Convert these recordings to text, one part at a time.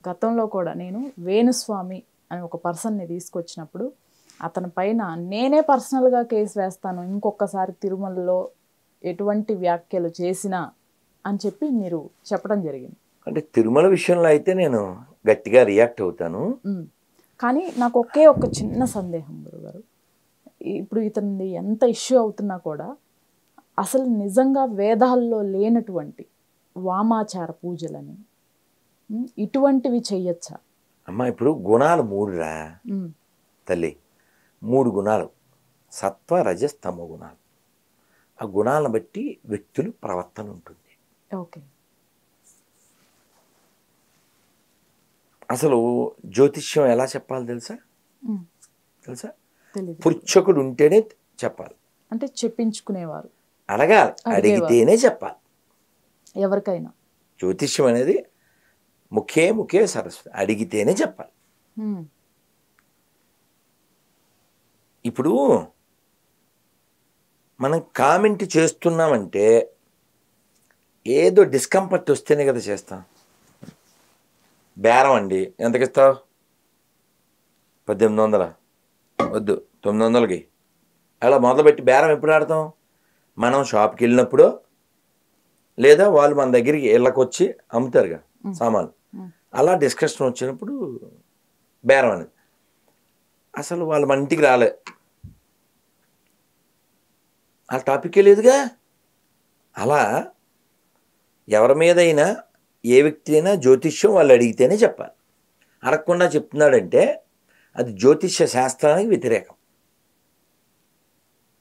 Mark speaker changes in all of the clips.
Speaker 1: గతంలో కూడా నేను వేణుస్వామి అని ఒక పర్సన్ని తీసుకొచ్చినప్పుడు అతని పైన నేనే పర్సనల్గా కేసు వేస్తాను ఇంకొకసారి తిరుమలలో ఎటువంటి వ్యాఖ్యలు చేసినా అని చెప్పి మీరు చెప్పడం జరిగింది.
Speaker 2: అంటే తిరుమల విషయంలో అయితే నేను గట్టిగా రియాక్ట్ అవుతాను.
Speaker 1: కానీ నాకు ఒక చిన్న సందేహం గురుగారు, ఇప్పుడు ఇతనిది ఎంత ఇష్యూ అవుతున్నా కూడా అసలు నిజంగా వేదాల్లో లేనటువంటి వామాచార పూజలని ఇటువంటివి చెయ్యొచ్చా?
Speaker 2: అమ్మ ఇప్పుడు గుణాలు 3 రా తల్లి, 3 గుణాలు, సత్వ రజస్ తమో గుణాలు. ఆ గుణాలను బట్టి వ్యక్తులు ప్రవర్తన ఉంటుంది.
Speaker 1: ఓకే.
Speaker 2: అసలు జ్యోతిష్యం ఎలా చెప్పాలి తెలుసా? తెలుసా?
Speaker 1: తెలీదు.
Speaker 2: పుచ్చకుడు ఉంటేనే చెప్పాలి.
Speaker 1: అంటే చెప్పించుకునేవారు,
Speaker 2: అడగాలి, అడిగితేనే చెప్పాలి.
Speaker 1: ఎవరికైనా
Speaker 2: జ్యోతిష్యం అనేది ముఖే సరస్వతి, అడిగితేనే చెప్పాలి. ఇప్పుడు మనం కామెంట్ చేస్తున్నామంటే ఏదో డిస్కంఫర్ట్ వస్తేనే కదా చేస్తాం. బేరం అండి, ఎంతకి ఇస్తావు? 1800, వద్దు 900కి. అలా మొదలుపెట్టి బేరం ఎప్పుడు ఆడతాం? మనం షాప్కి వెళ్ళినప్పుడు, లేదా వాళ్ళు మన దగ్గరికి ఇళ్ళకి వచ్చి అమ్ముతారుగా సామాన్లు, అలా డిస్కషన్ వచ్చినప్పుడు బేరం అనేది. అసలు వాళ్ళు మన ఇంటికి రాలే, ఆ టాపికే లేదుగా. అలా ఎవరి మీదైనా ఏ వ్యక్తి అయినా జ్యోతిష్యం వాళ్ళు అడిగితేనే చెప్పాలి. అడగకుండా చెప్తున్నాడంటే అది జ్యోతిష్య శాస్త్రానికి వ్యతిరేకం,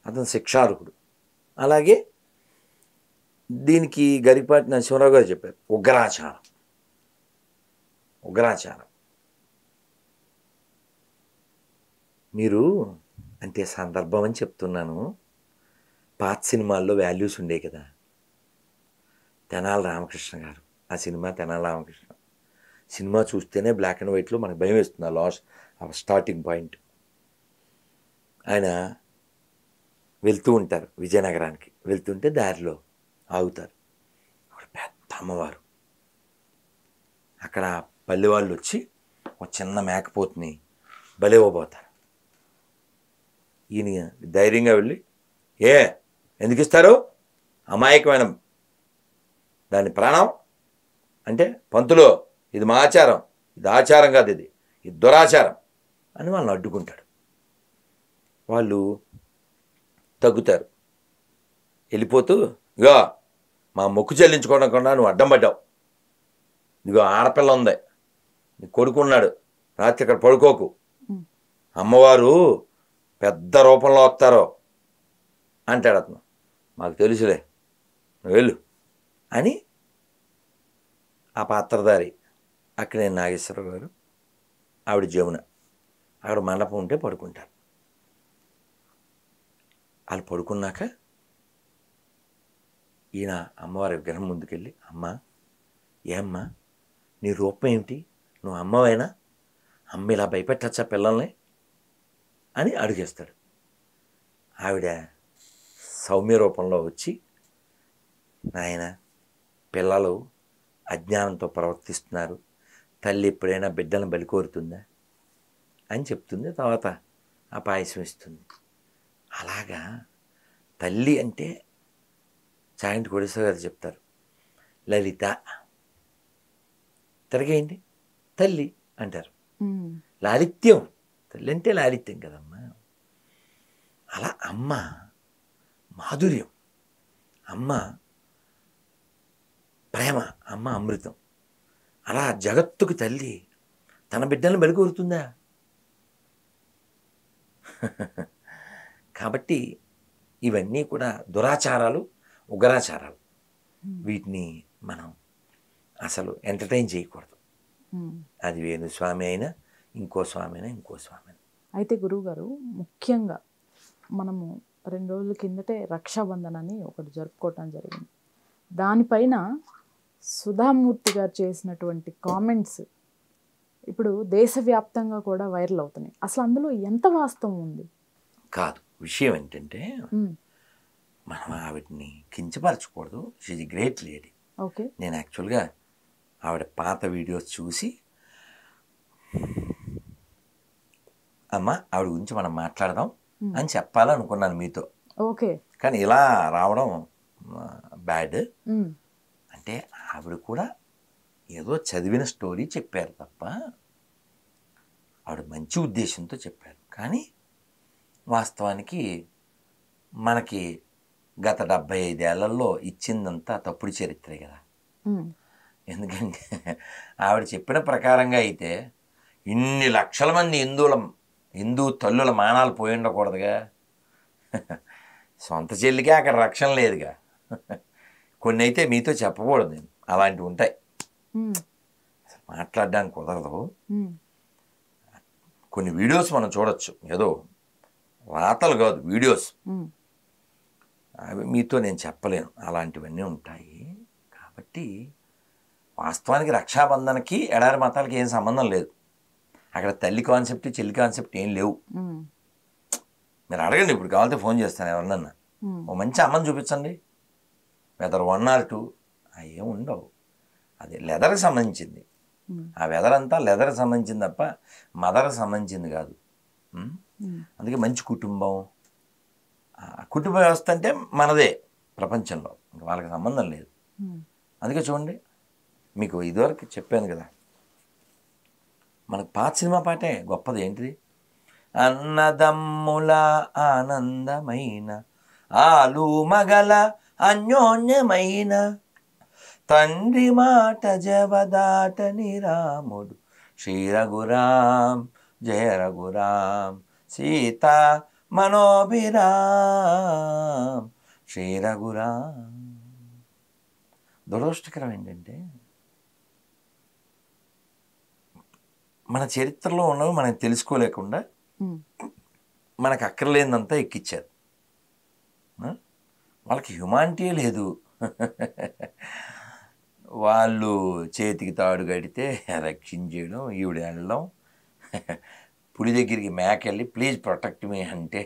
Speaker 2: అతను శిక్షార్హుడు. అలాగే దీనికి గరిపాటి నరసింహరావు గారు చెప్పారు, ఉగ్రాచారం. మీరు అంటే సందర్భం అని చెప్తున్నాను. పాత సినిమాల్లో వాల్యూస్ ఉండే కదా. తెనాలి రామకృష్ణ గారు, ఆ సినిమా తెనాలి రామకృష్ణ సినిమా చూస్తేనే బ్లాక్ అండ్ వైట్లో మనకు భయం వేస్తుంది. ఆ లాస్ట్ స్టార్టింగ్ పాయింట్. ఆయన వెళ్తూ ఉంటారు, విజయనగరానికి వెళ్తుంటే దారిలో ఆగుతారు. అక్కడ పెద్ద అమ్మవారు, అక్కడ పల్లె వాళ్ళు వచ్చి ఒక చిన్న మేకపోతుని బలివ్వబోతారు. ఈయన ధైర్యంగా వెళ్ళి, ఎందుకు ఇస్తారు? అమాయకమైన దాని ప్రాణం అంటే, పంతులు ఇది మా ఆచారం, ఇది ఆచారం కాదు, ఇది దురాచారం అని వాళ్ళని అడ్డుకుంటాడు. వాళ్ళు తగ్గుతారు. వెళ్ళిపోతూ, ఇగో మా మొక్కు చెల్లించుకోవడం కన్నా నువ్వు అడ్డం పడ్డావు. ఇదిగో ఆడపిల్ల ఉంది, నీ కొడుకున్నాడు, రాత్రి ఇక్కడ పడుకోకు, అమ్మవారు పెద్ద రూపంలో వస్తారో అంటాడు అతను. మాకు తెలుసులే, నువ్వు వెళ్ళు అని ఆ పాత్రధారి, అక్కడే నాగేశ్వరరావు గారు, ఆవిడ జమున, అక్కడ మండపం ఉంటే పడుకుంటారు. వాళ్ళు పడుకున్నాక ఈయన అమ్మవారి విగ్రహం ముందుకెళ్ళి, అమ్మ ఏమ్మా నీ రూపం ఏమిటి? నువ్వు అమ్మవైనా? అమ్మ ఇలా భయపెట్టచ్చా పిల్లల్ని అని అడిగేస్తాడు. ఆవిడ సౌమ్య రూపంలో వచ్చి, నాయన పిల్లలు అజ్ఞానంతో ప్రవర్తిస్తున్నారు, తల్లి ఎప్పుడైనా బిడ్డలను బలి కోరుతుందా అని చెప్తుంది. తర్వాత ఆ పాయసం ఇస్తుంది. అలాగా తల్లి అంటే చాగంటి కోటేశ్వర గారు చెప్తారు, లలిత తిరగేయండి తల్లి అంటారు. లాలిత్యం, తల్లి అంటే లాలిత్యం కదమ్మా. అలా అమ్మ మాధుర్యం, అమ్మ ప్రేమ, అమ్మ అమృతం. అలా జగత్తుకు తల్లి తన బిడ్డలను బలి కోరుతుందా? కాబట్టి ఇవన్నీ కూడా దురాచారాలు, ఉగ్రాచారాలు. వీటిని మనం అసలు ఎంటర్టైన్ చేయకూడదు. అది వేణు స్వామి అయినా, ఇంకో స్వామి అయినా, ఇంకో స్వామి అయినా.
Speaker 1: అయితే గురువుగారు, ముఖ్యంగా మనము 2 రోజుల కిందటే రక్షాబంధన్ అని ఒకటి జరుపుకోవటం జరిగింది. దానిపైన సుధామూర్తి గారు చేసినటువంటి కామెంట్స్ ఇప్పుడు దేశవ్యాప్తంగా కూడా వైరల్ అవుతున్నాయి. అసలు అందులో ఎంత వాస్తవం ఉంది?
Speaker 2: కాదు, విషయం ఏంటంటే మనం ఆవిడని కించపరచకూడదు. She's great lady.
Speaker 1: ఓకే.
Speaker 2: నేను యాక్చువల్గా ఆవిడ పాత వీడియోస్ చూసి అమ్మ ఆవిడ గురించి మనం మాట్లాడదాం అని చెప్పాలనుకున్నాను మీతో.
Speaker 1: ఓకే.
Speaker 2: కానీ ఇలా రావడం బ్యాడ్. అంటే ఆవిడ కూడా ఏదో చదివిన స్టోరీ చెప్పారు తప్ప ఆవిడ మంచి ఉద్దేశంతో చెప్పారు. కానీ వాస్తవానికి మనకి గత 75 ఏళ్లలో ఇచ్చిందంతా తప్పుడు చరిత్రే కదా. ఎందుకంటే ఆవిడ చెప్పిన ప్రకారంగా అయితే ఇన్ని లక్షల మంది హిందూ తల్లుల మానాలు పోయి ఉండకూడదుగా. సొంత చెల్లికే అక్కడ రక్షణ లేదుగా. కొన్ని అయితే మీతో చెప్పకూడదు, నేను అలాంటివి ఉంటాయి, అసలు మాట్లాడడానికి కుదరదు. కొన్ని వీడియోస్ మనం చూడొచ్చు, ఏదో రాతలు కాదు వీడియోస్, అవి మీతో నేను చెప్పలేను, అలాంటివన్నీ ఉంటాయి. కాబట్టి వాస్తవానికి రక్షాబంధన్కి ఎడారి మతాలకి ఏం సంబంధం లేదు. అక్కడ తల్లి కాన్సెప్ట్ చెల్లి కాన్సెప్ట్ ఏం లేవు. మీరు అడగండి, ఇప్పుడు కావాలంటే ఫోన్ చేస్తాను ఎవరినన్నా, ఓ మంచి అమ్మని చూపించండి, వెదర్ 1 or 2 అవి ఏమి ఉండవు. అది లెదర్కి సంబంధించింది, ఆ వెదర్ అంతా లెదర్కి సంబంధించింది తప్ప మదర్కి సంబంధించింది కాదు. అందుకే మంచి కుటుంబం, కుటుంబ వ్యవస్థ అంటే మనదే ప్రపంచంలో, ఇంకా వాళ్ళకి సంబంధం లేదు. అందుకే చూడండి, మీకు ఇదివరకు చెప్పాను కదా, మనకు పాత సినిమా పాటే గొప్పది. ఏంటిది? అన్నదమ్ముల ఆనందమైన ఆలు మగల అన్యోన్యమైన తండ్రి మాట జవదాటని రాముడు శ్రీ రఘురాం జయ రఘురాం సీత మనోభిరాం శ్రీ రఘురాం. దురదృష్టకరం ఏంటంటే మన చరిత్రలో ఉన్నవి మనం తెలుసుకోలేకుండా మనకు అక్కర్లేదంతా ఎక్కిచ్చారు. వాళ్ళకి హ్యుమానిటీ లేదు. వాళ్ళు చేతికి తాడు కడితే రక్షించేయడం, ఈవిడ వెళ్ళడం, పులి దగ్గరికి మేక వెళ్ళి ప్లీజ్ ప్రొటెక్ట్ మీ అంటే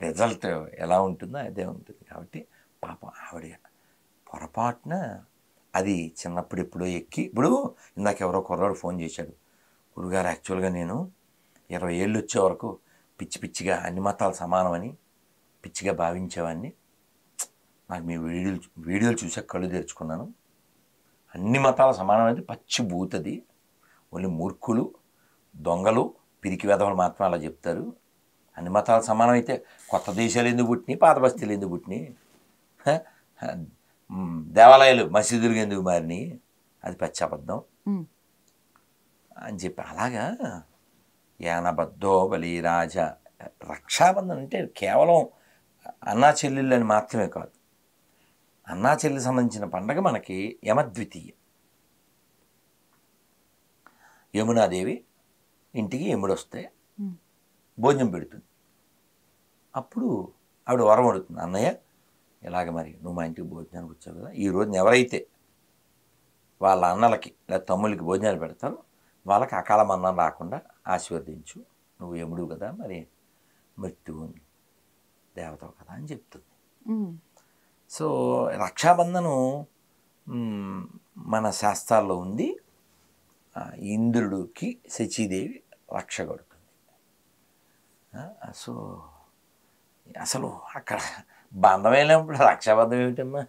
Speaker 2: రిజల్ట్ ఎలా ఉంటుందో అదే ఉంటుంది. కాబట్టి పాపం ఆవిడ పొరపాటున అది చిన్నప్పుడు ఎప్పుడో ఎక్కి, ఇప్పుడు ఇందాక ఎవరో కుర్రాడు ఫోన్ చేశాడు, గురుగారు యాక్చువల్గా నేను 20 ఏళ్ళు వచ్చే వరకు పిచ్చి పిచ్చిగా అన్ని మతాలు సమానమని పిచ్చిగా భావించేవాడిని. నాకు మీ వీడియోలు చూసాక కళ్ళు తెరుచుకున్నాను. అన్ని మతాలు సమానమైతే పచ్చి బూతది, ఓన్లీ మూర్ఖులు దొంగలు పిరికి వెధవలు మాత్రం అలా చెప్తారు. అన్ని మతాలు సమానం అయితే కొత్త దేశాలు ఎందుకు పుట్టినాయి, పాత బస్తీలు ఎందుకు పుట్టినాయి, దేవాలయాలు మసీదులు ఎందుకు మారినాయి, అది పచ్చి అబద్ధం అని చెప్పి. అలాగా యానబద్ధో బలి రాజా. రక్షాబంధన్ అంటే కేవలం అన్నా చెల్లెళ్ళు అని మాత్రమే కాదు. అన్నా చెల్లి సంబంధించిన పండగ మనకి యమద్వితీయ. యమునాదేవి ఇంటికి యముడు వస్తే భోజనం పెడుతుంది. అప్పుడు ఆవిడ వరం అడుగుతుంది, అన్నయ్య ఇలాగ మరి నువ్వు మా ఇంటికి భోజనానికి వచ్చావు కదా, ఈ రోజున ఎవరైతే వాళ్ళ అన్నలకి లేదా తమ్ముళ్ళకి భోజనాలు పెడతారో వాళ్ళకి అకాల మరణం రాకుండా ఆశీర్వదించు, నువ్వు యముడు కదా, మరి మృత్యువు దేవతవు కదా అని చెప్తుంది. సో రక్షాబంధను మన శాస్త్రాల్లో ఉంది. ఇంద్రుడికి శచీదేవి రక్ష కడుతుంది. సో అసలు అక్కడ బంధం వెళ్ళినప్పుడు రక్షాబంధం ఏమిటమ్మా?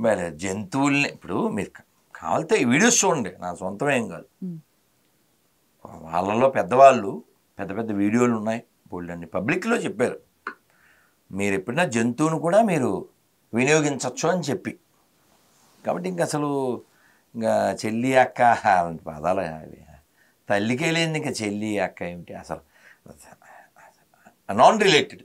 Speaker 2: మరి జంతువుల్ని ఇప్పుడు మీరు కావాలితే ఈ వీడియోస్ చూడండి, నా సొంతమేం కాదు, వాళ్ళలో పెద్దవాళ్ళు పెద్ద పెద్ద వీడియోలు ఉన్నాయి, బోల్డన్ని పబ్లిక్లో చెప్పారు, మీరు ఎప్పుడైనా జంతువును కూడా మీరు వినియోగించవచ్చు అని చెప్పి. కాబట్టి ఇంక అసలు ఇంకా చెల్లి అక్క అలాంటి పదాలు అవి తల్లికే లేని ఇంకా చెల్లి అక్క ఏమిటి, అసలు నాన్ రిలేటెడ్.